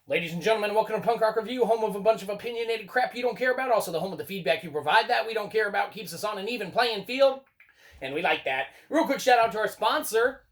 Ladies and gentlemen, welcome to Punk Rock Review, home of a bunch of opinionated crap you don't care about, also the home of the feedback you provide that we don't care about, keeps us on an even playing field, and we like that. Real quick shout out to our sponsor.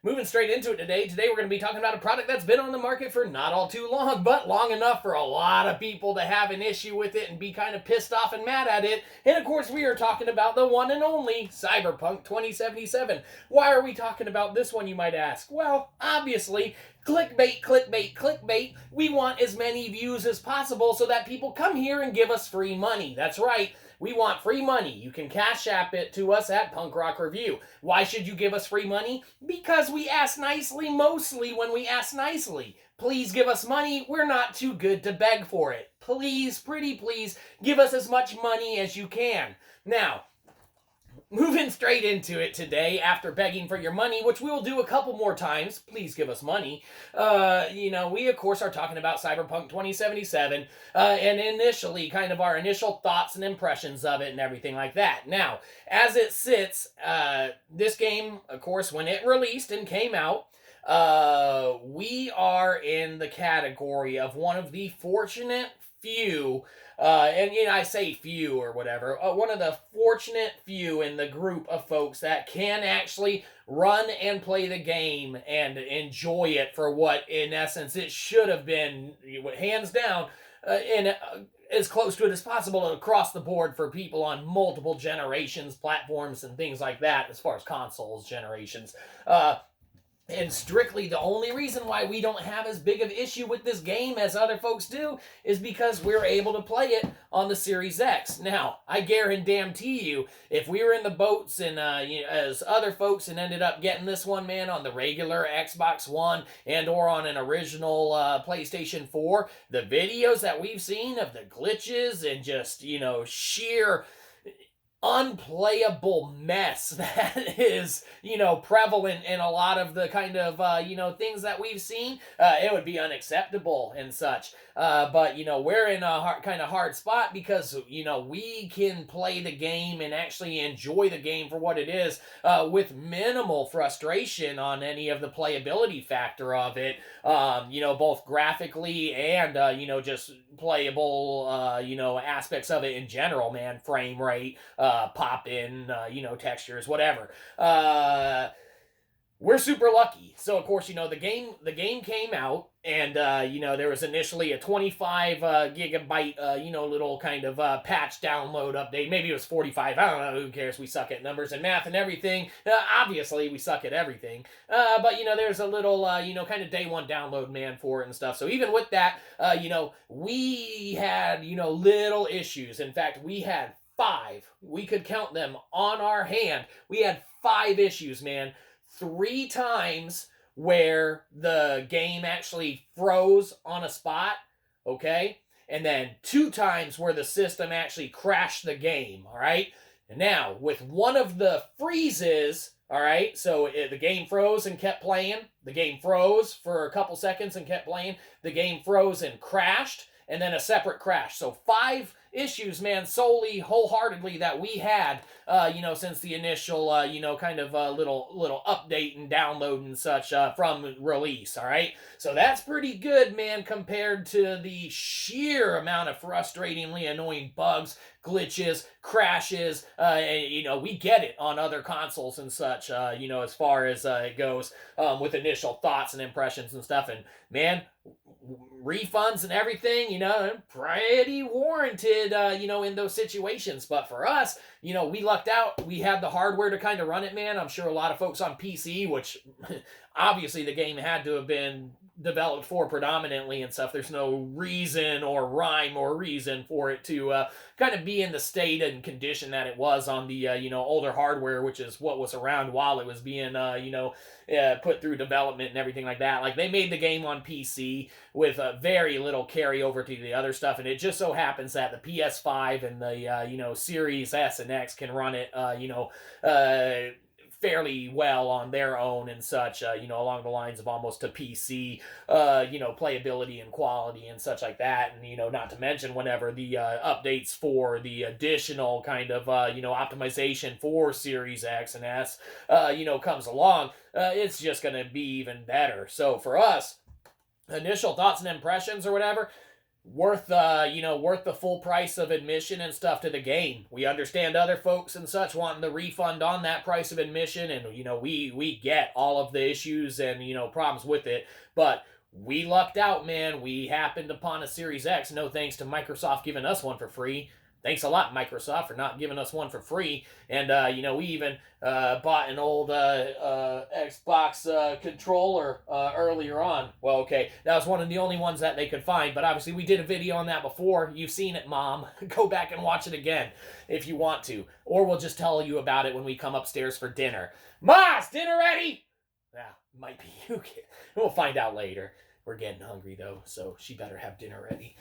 Moving straight into it today. Today we're going to be talking about a product that's been on the market for not all too long, but long enough for a lot of people to have an issue with it and be kind of pissed off and mad at it. And of course we are talking about the one and only Cyberpunk 2077. Why are we talking about this one, you might ask? Well, obviously, clickbait, clickbait, clickbait. We want as many views as possible so that people come here and give us free money. That's right. We want free money. You can cash app it to us at Punk Rock Review. Why should you give us free money? Because we ask nicely mostly when we ask nicely. Please give us money. We're not too good to beg for it. Please, pretty please, give us as much money as you can. Now, moving straight into it today, after begging for your money, which we will do a couple more times, please give us money, we of course are talking about Cyberpunk 2077, and initially, kind of our initial thoughts and impressions of it and everything like that. Now, as it sits, this game, of course, when it released and came out, we are in the category of one of the fortunate few, I say few or whatever, one of the fortunate few in the group of folks that can actually run and play the game and enjoy it for what, in essence, it should have been, hands down, as close to it as possible across the board for people on multiple generations, platforms, and things like that, as far as consoles generations. And strictly the only reason why we don't have as big of an issue with this game as other folks do is because we're able to play it on the Series X. Now, I guarantee you, if we were in the boats and as other folks and ended up getting this one, man, on the regular Xbox One and or on an original PlayStation 4, the videos that we've seen of the glitches and just, sheer unplayable mess that is, prevalent in a lot of the kind of, things that we've seen, it would be unacceptable and such. But, we're in a kind of hard spot because, we can play the game and actually enjoy the game for what it is, with minimal frustration on any of the playability factor of it, both graphically and, just playable, aspects of it in general, man, frame rate, pop in, textures, whatever. We're super lucky. So of course, the game came out, and there was initially a 25 gigabyte, little kind of patch download update. Maybe it was 45. I don't know. Who cares? We suck at numbers and math and everything. Obviously, we suck at everything. But there's a little, kind of day one download, man, for it and stuff. So even with that, we had, little issues. In fact, we had 5. We could count them on our hand. We had 5 issues, man. 3 times where the game actually froze on a spot, okay? And then 2 times where the system actually crashed the game, all right? And now, with one of the freezes, all right, so the game froze and kept playing. The game froze for a couple seconds and kept playing. The game froze and crashed, and then a separate crash. So 5 issues, man, solely, wholeheartedly that we had, since the initial, kind of little update and download and such from release, all right? So that's pretty good, man, compared to the sheer amount of frustratingly annoying bugs, glitches, crashes, we get it on other consoles and such, as far as it goes, with initial thoughts and impressions and stuff, and man, refunds and everything, pretty warranted, in those situations. But for us, we lucked out. We had the hardware to kind of run it, man. I'm sure a lot of folks on PC, which obviously the game had to have been developed for predominantly and stuff. There's no reason or rhyme or reason for it to kind of be in the state and condition that it was on the older hardware, which is what was around while it was being put through development and everything like that. Like, they made the game on PC with very little carryover to the other stuff, and it just so happens that the PS5 and the Series S and X can run it fairly well on their own and such, along the lines of almost to PC, playability and quality and such like that. And, not to mention whenever the updates for the additional kind of, optimization for Series X and S, comes along, it's just going to be even better. So for us, initial thoughts and impressions or whatever, worth worth the full price of admission and stuff to the game. We understand other folks and such wanting the refund on that price of admission, and we get all of the issues and problems with it, but we lucked out, man. We happened upon a Series X, no thanks to Microsoft giving us one for free. Thanks a lot, Microsoft, for not giving us one for free. And, we even bought an old Xbox controller earlier on. Well, okay, that was one of the only ones that they could find, but obviously we did a video on that before. You've seen it, Mom. Go back and watch it again if you want to. Or we'll just tell you about it when we come upstairs for dinner. Ma, is dinner ready? Yeah, might be you. We'll find out later. We're getting hungry, though, so she better have dinner ready.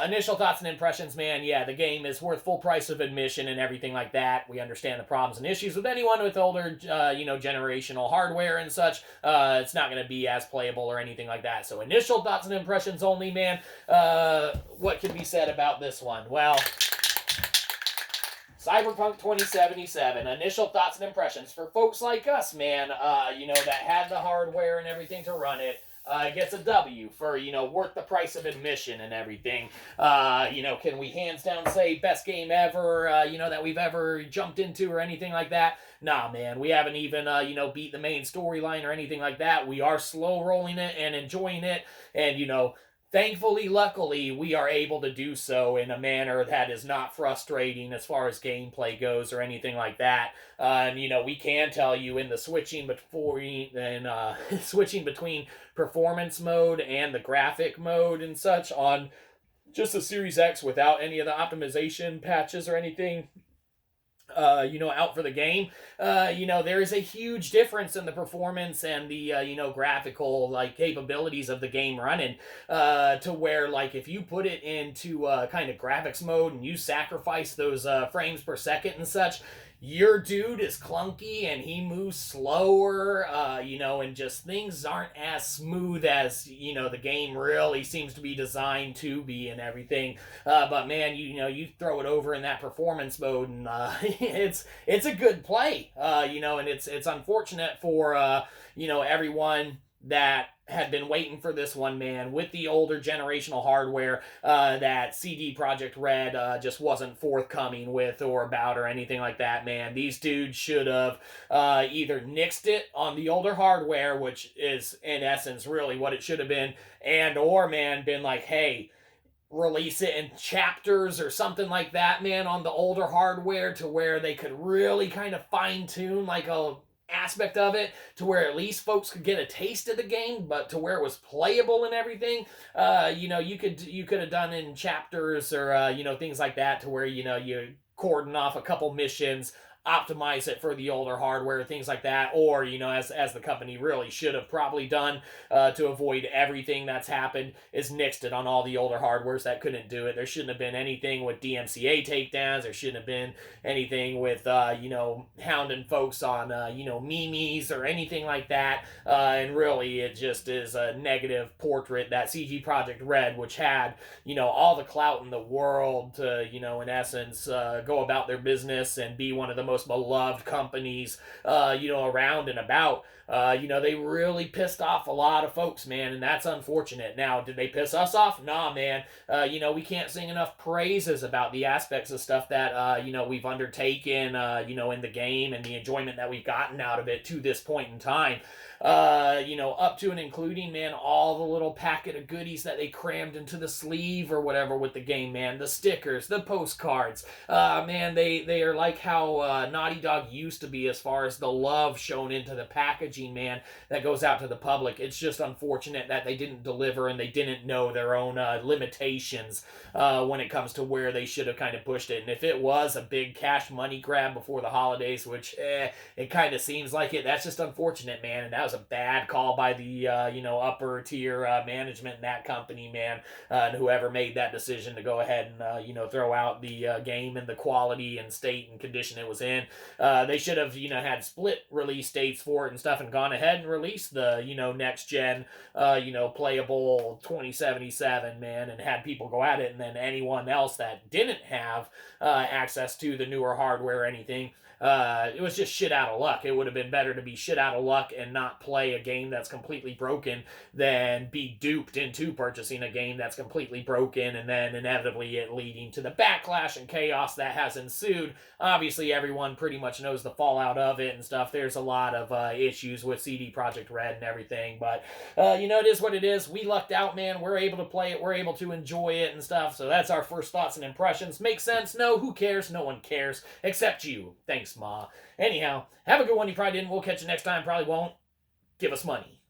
Initial thoughts and impressions, man. Yeah, the game is worth full price of admission and everything like that. We understand the problems and issues with anyone with older, generational hardware and such. It's not going to be as playable or anything like that. So initial thoughts and impressions only, man. What can be said about this one? Well, Cyberpunk 2077, initial thoughts and impressions for folks like us, man, that had the hardware and everything to run it. Gets a W for, worth the price of admission and everything. Can we hands down say best game ever, that we've ever jumped into or anything like that? Nah, man, we haven't even, beat the main storyline or anything like that. We are slow rolling it and enjoying it, and, thankfully, luckily, we are able to do so in a manner that is not frustrating as far as gameplay goes or anything like that. We can tell you in the switching between performance mode and the graphic mode and such on just the Series X without any of the optimization patches or anything, out for the game, there is a huge difference in the performance and the, graphical, capabilities of the game running, to where, if you put it into, kind of graphics mode and you sacrifice those, frames per second and such, your dude is clunky and he moves slower, and just things aren't as smooth as, the game really seems to be designed to be and everything. But man, you throw it over in that performance mode and, it's a good play, and it's unfortunate for, everyone that had been waiting for this one, man, with the older generational hardware that CD Projekt Red just wasn't forthcoming with or about or anything like that, man. These dudes should have either nixed it on the older hardware, which is in essence really what it should have been, and or, man, been like, hey, release it in chapters or something like that, man, on the older hardware to where they could really kind of fine-tune a aspect of it to where at least folks could get a taste of the game, but to where it was playable and everything. You could have done in chapters or things like that to where you cordon off a couple missions, optimize it for the older hardware, things like that, or as the company really should have probably done to avoid everything that's happened, is nixed it on all the older hardwares that couldn't do it. There shouldn't have been anything with DMCA takedowns. There shouldn't have been anything with hounding folks on memes or anything like that. And really, it just is a negative portrait that CG Projekt Red, which had all the clout in the world to in essence go about their business and be one of the most beloved companies, around and about. They really pissed off a lot of folks, man, and that's unfortunate. Now, did they piss us off? Nah, man. We can't sing enough praises about the aspects of stuff that, we've undertaken, in the game and the enjoyment that we've gotten out of it to this point in time. Up to and including, man, all the little packet of goodies that they crammed into the sleeve or whatever with the game, man. The stickers, the postcards. Man, they are like how Naughty Dog used to be as far as the love shown into the packaging, man, that goes out to the public. It's just unfortunate that they didn't deliver and they didn't know their own limitations when it comes to where they should have kind of pushed it. And if it was a big cash money grab before the holidays, which it kind of seems like it, that's just unfortunate, man. And that was a bad call by the upper tier management in that company, man, and whoever made that decision to go ahead and throw out the game and the quality and state and condition it was in. man. They should have, had split release dates for it and stuff and gone ahead and released the, next gen, playable 2077, man, and had people go at it. And then anyone else that didn't have access to the newer hardware or anything, it was just shit out of luck. It would have been better to be shit out of luck and not play a game that's completely broken than be duped into purchasing a game that's completely broken and then inevitably it leading to the backlash and chaos that has ensued. Obviously, everyone pretty much knows the fallout of it and stuff. There's a lot of issues with CD Projekt Red and everything, but it is what it is. We lucked out, man. We're able to play it. We're able to enjoy it and stuff. So that's our first thoughts and impressions. Makes sense? No, who cares? No one cares except you. Thanks, Ma. Anyhow, have a good one. You probably didn't. We'll catch you next time. Probably won't. Give us money.